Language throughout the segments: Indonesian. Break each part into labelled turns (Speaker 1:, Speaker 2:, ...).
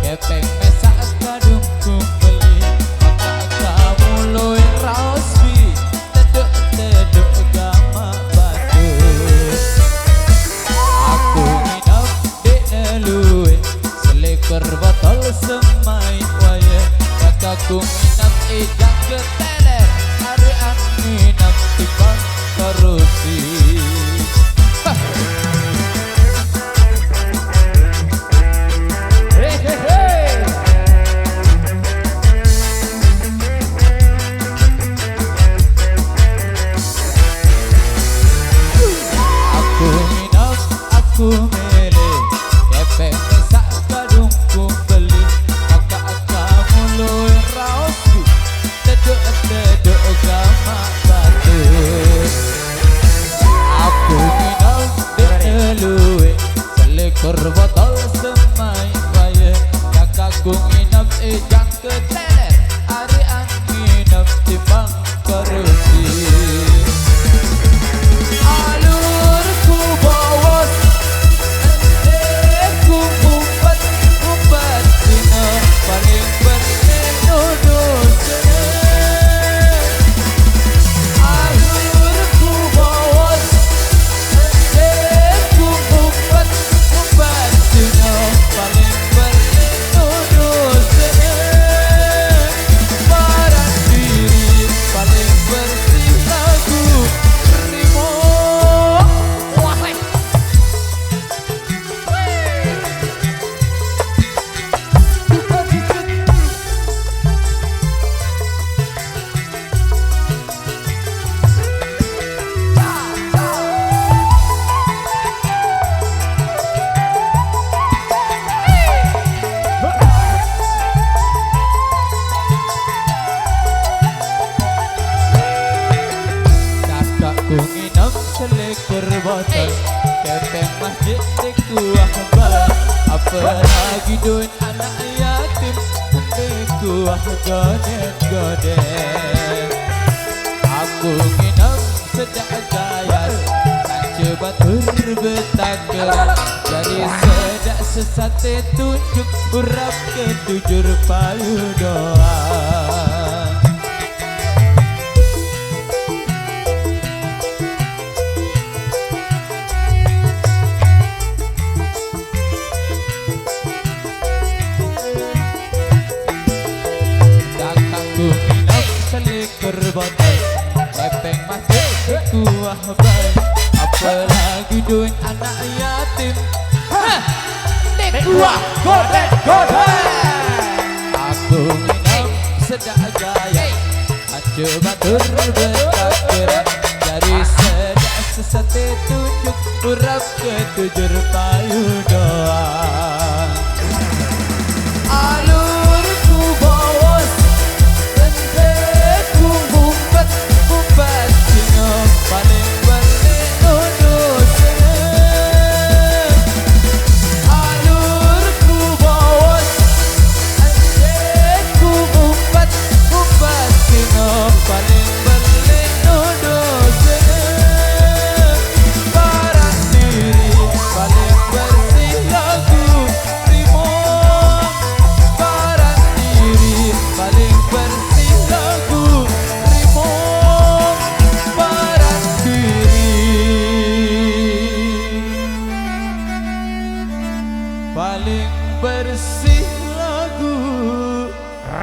Speaker 1: kepeng mesak kadung ku beli maka kamu luwe raosbi teduk gama batu aku nginep di neluwe selikur botol semai waya maka ku nginep ijak keteler hari nginep timbang korusi. Aku milih kepeng mesak kadung ku beli maka kamu luwe raosku teduk gama batu aku nginep di neluwe selikur botol semai waya kakakku nginep ijang keteler hari nginep timbang korusi. Selikur botol kepeng masjid di kuah bal apalagi duit anak yatim di kuah goden aku nginep sejak gayas kaca batur betakeran jadi sedak sesate tunjuk urap ketujur payu doa. Selikur botol kepeng masjid di kuah bal apalagi duit anak yatim di kuah goden aku nginep sedak gaya acu batur betakeran dari sedak sesate tunjuk urap ketujur payu doa. Paling bersih lagu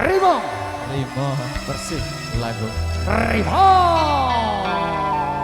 Speaker 2: Rimo
Speaker 1: bersih lagu
Speaker 2: Rimo.